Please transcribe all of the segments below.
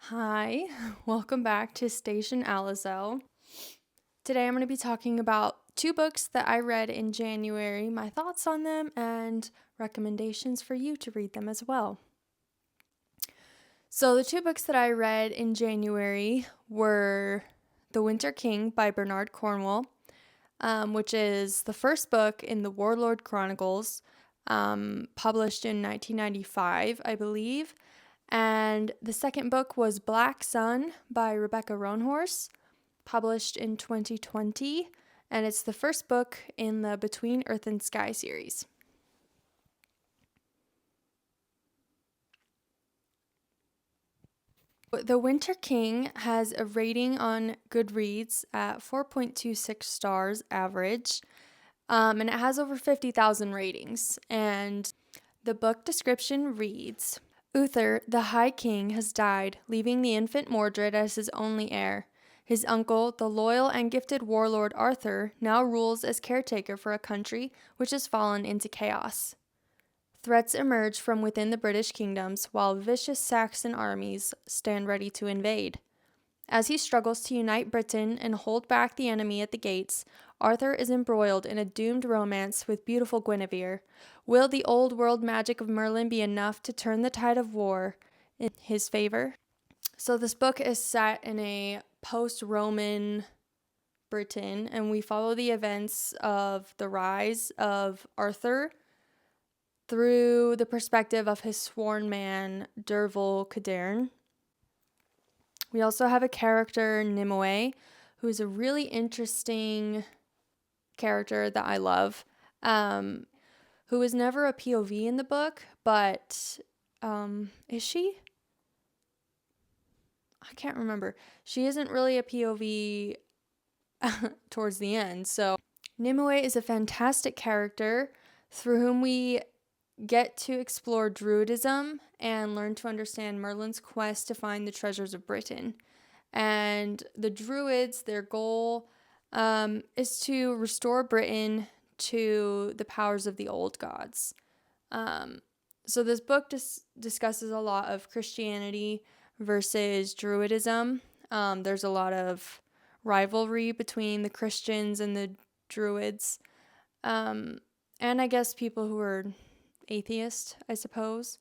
Hi, welcome back to Station Alizo. Today I'm going to be talking about two books that I read in January, my thoughts on them, and recommendations for you to read them as well. So the two books that I read in January were The Winter King by Bernard Cornwell, which is the first book in the Warlord Chronicles, published in 1995, I believe. And the second book was Black Sun by Rebecca Roanhorse, published in 2020, and it's the first book in the Between Earth and Sky series. The Winter King has a rating on Goodreads at 4.26 stars average, and it has over 50,000 ratings. And the book description reads, Uther, the High King, has died, leaving the infant Mordred as his only heir. His uncle, the loyal and gifted warlord Arthur, now rules as caretaker for a country which has fallen into chaos. Threats emerge from within the British kingdoms, while vicious Saxon armies stand ready to invade. As he struggles to unite Britain and hold back the enemy at the gates, Arthur is embroiled in a doomed romance with beautiful Guinevere. Will the old world magic of Merlin be enough to turn the tide of war in his favor? So this book is set in a post-Roman Britain, and we follow the events of the rise of Arthur through the perspective of his sworn man, Derval Cadern. We also have a character, Nimue, who is a really interesting character that I love, who is never a POV in the book, but is she? I can't remember. She isn't really a POV towards the end. So Nimue is a fantastic character through whom we get to explore druidism and learn to understand Merlin's quest to find the treasures of Britain. And the druids, their goal is to restore Britain to the powers of the old gods. So this book discusses a lot of Christianity versus druidism. There's a lot of rivalry between the Christians and the druids. And I guess people who are atheist, I suppose.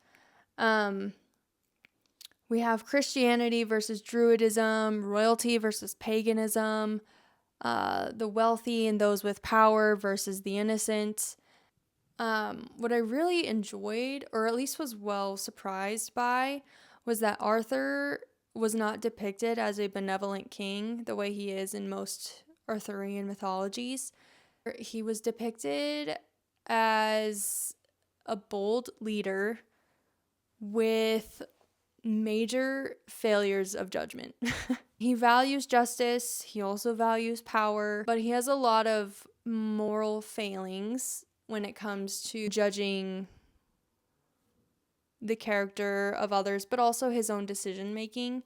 We have Christianity versus druidism, royalty versus paganism, the wealthy and those with power versus the innocent. What I really enjoyed, or at least was well surprised by, was that Arthur was not depicted as a benevolent king the way he is in most Arthurian mythologies. He was depicted as a bold leader with major failures of judgment. He values justice, he also values power, but he has a lot of moral failings when it comes to judging the character of others, but also his own decision making.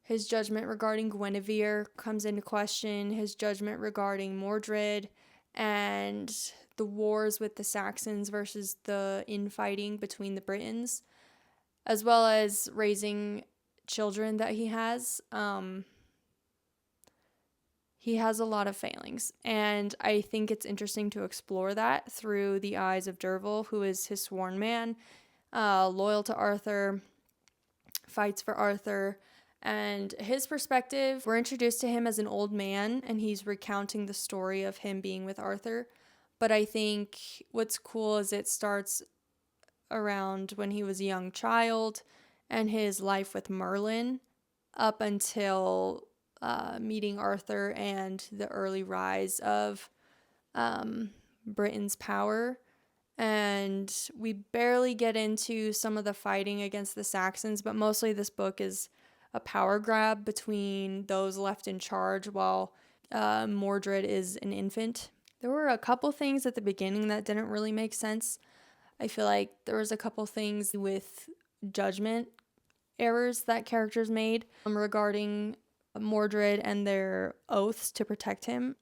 His judgment regarding Guinevere comes into question, his judgment regarding Mordred, and the wars with the Saxons versus the infighting between the Britons, as well as raising children that he has. He has a lot of failings, and I think it's interesting to explore that through the eyes of Derval, who is his sworn man, loyal to Arthur, fights for Arthur, and his perspective. We're introduced to him as an old man, and he's recounting the story of him being with Arthur, but I think what's cool is it starts around when he was a young child and his life with Merlin up until meeting Arthur and the early rise of Britain's power. And we barely get into some of the fighting against the Saxons, but mostly this book is a power grab between those left in charge while Mordred is an infant. There were a couple things at the beginning that didn't really make sense. I feel like there was a couple things with judgment errors that characters made regarding Mordred and their oaths to protect him.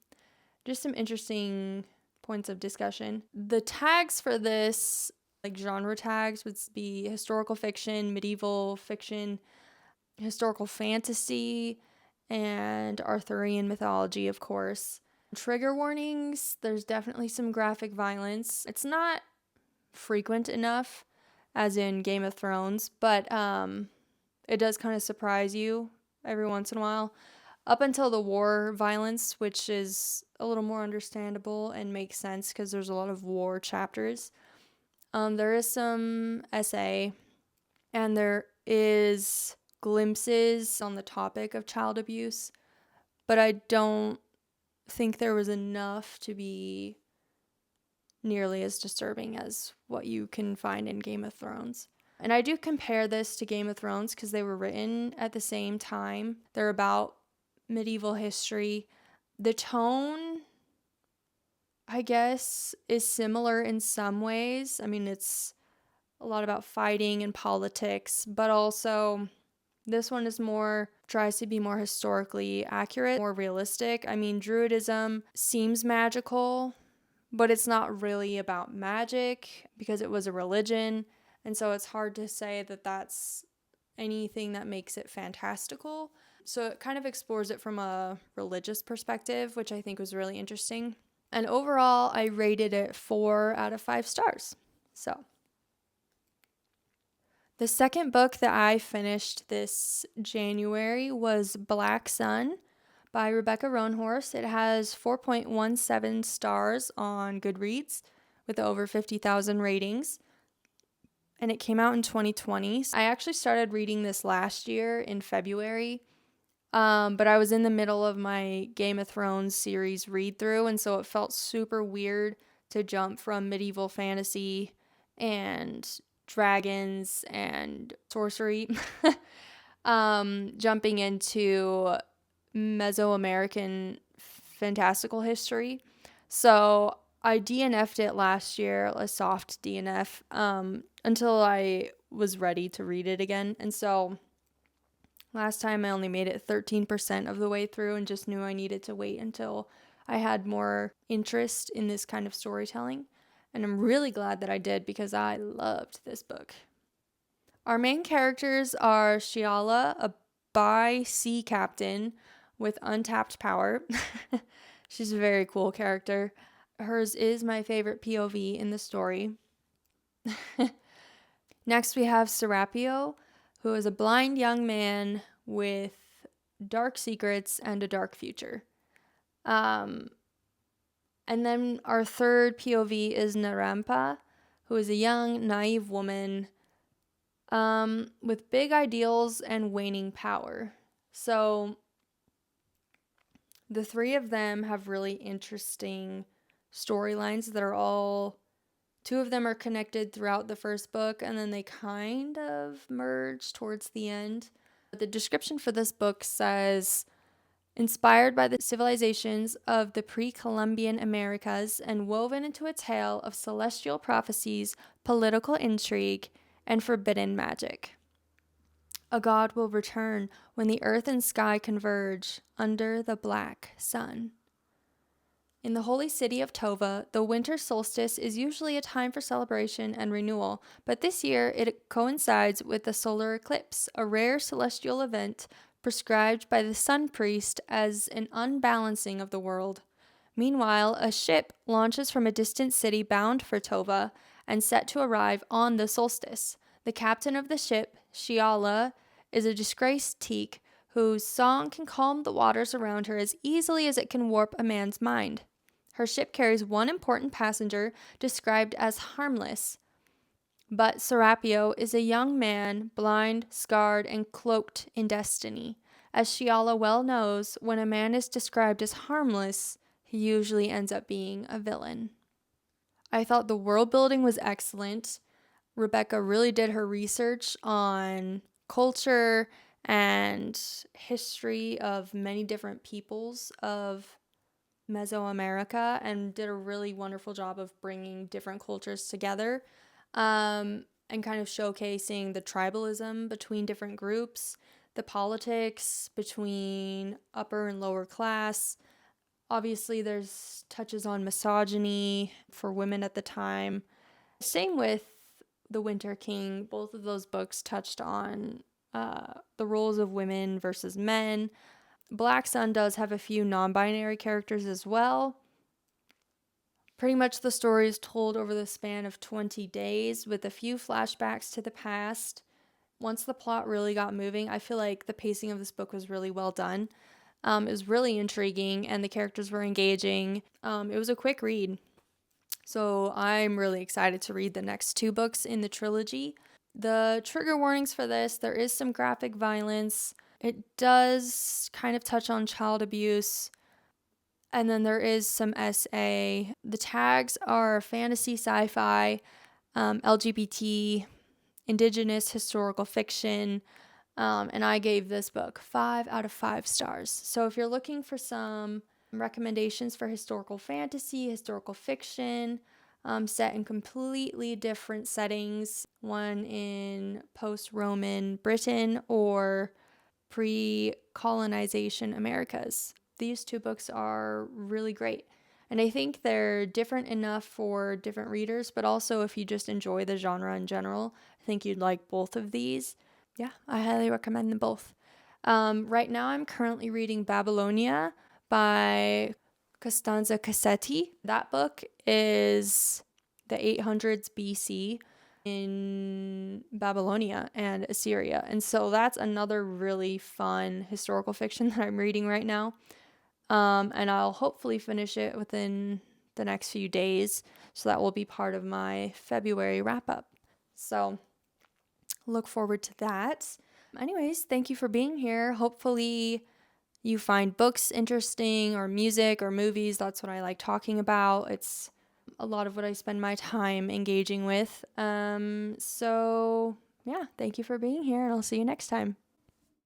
Just some interesting points of discussion. The tags for this Like genre tags would be historical fiction, medieval fiction, historical fantasy, and Arthurian mythology, of course. Trigger warnings, there's definitely some graphic violence. It's not frequent enough, as in Game of Thrones, but it does kind of surprise you every once in a while. Up until the war violence, which is a little more understandable and makes sense because there's a lot of war chapters. There is some essay, and there is glimpses on the topic of child abuse, but I don't think there was enough to be nearly as disturbing as what you can find in Game of Thrones. And I do compare this to Game of Thrones because they were written at the same time. They're about medieval history. The tone, I guess, is similar in some ways. I mean, it's a lot about fighting and politics, but also this one is tries to be more historically accurate, more realistic. I mean, druidism seems magical, but it's not really about magic because it was a religion. And so it's hard to say that that's anything that makes it fantastical. So it kind of explores it from a religious perspective, which I think was really interesting. And overall, I rated it 4 out of 5 stars. So the second book that I finished this January was Black Sun by Rebecca Roanhorse. It has 4.17 stars on Goodreads with over 50,000 ratings. And it came out in 2020. I actually started reading this last year in February, but I was in the middle of my Game of Thrones series read through, and so it felt super weird to jump from medieval fantasy and dragons and sorcery jumping into Mesoamerican fantastical history. So I DNF'd it last year, a soft DNF, until I was ready to read it again. And so last time I only made it 13% of the way through and just knew I needed to wait until I had more interest in this kind of storytelling. And I'm really glad that I did because I loved this book. Our main characters are Shiala, a bi-sea captain with untapped power. She's a very cool character. Hers is my favorite POV in the story. Next, we have Serapio, who is a blind young man with dark secrets and a dark future. And then our third POV is Narampa, who is a young, naive woman with big ideals and waning power. So the three of them have really interesting storylines that are all, 2 of them are connected throughout the first book, and then they kind of merge towards the end. The description for this book says, inspired by the civilizations of the pre-Columbian Americas and woven into a tale of celestial prophecies, political intrigue, and forbidden magic. A god will return when the earth and sky converge under the black sun. In the holy city of Tova, the winter solstice is usually a time for celebration and renewal, but this year it coincides with the solar eclipse, a rare celestial event prescribed by the sun priest as an unbalancing of the world. Meanwhile, a ship launches from a distant city bound for Tova and set to arrive on the solstice. The captain of the ship, Shiala, is a disgraced teak whose song can calm the waters around her as easily as it can warp a man's mind. Her ship carries one important passenger described as harmless. But Serapio is a young man, blind, scarred, and cloaked in destiny. As Shiala well knows, when a man is described as harmless, he usually ends up being a villain. I thought the world building was excellent. Rebecca really did her research on culture and history of many different peoples of Mesoamerica and did a really wonderful job of bringing different cultures together and kind of showcasing the tribalism between different groups, the politics between upper and lower class. Obviously, there's touches on misogyny for women at the time. Same with The Winter King. Both of those books touched on the roles of women versus men. Black Sun does have a few non-binary characters as well. Pretty much the story is told over the span of 20 days with a few flashbacks to the past. Once the plot really got moving, I feel like the pacing of this book was really well done. It was really intriguing and the characters were engaging. It was a quick read. So I'm really excited to read the next 2 books in the trilogy. The trigger warnings for this, there is some graphic violence. It does kind of touch on child abuse. And then there is some SA. The tags are fantasy, sci-fi, LGBT, indigenous, historical fiction. And I gave this book 5 out of 5 stars. So if you're looking for some recommendations for historical fantasy, historical fiction, set in completely different settings, one in post-Roman Britain or pre-colonization Americas, these 2 books are really great. And I think they're different enough for different readers, but also if you just enjoy the genre in general, I think you'd like both of these. Yeah, I highly recommend them both. Right now I'm currently reading Babylonia by Costanza Cassetti. That book is the 800s BC in Babylonia and Assyria. And so that's another really fun historical fiction that I'm reading right now. And I'll hopefully finish it within the next few days. So that will be part of my February wrap up. So look forward to that. Anyways, thank you for being here. Hopefully you find books interesting or music or movies. That's what I like talking about. It's a lot of what I spend my time engaging with. So yeah, thank you for being here and I'll see you next time.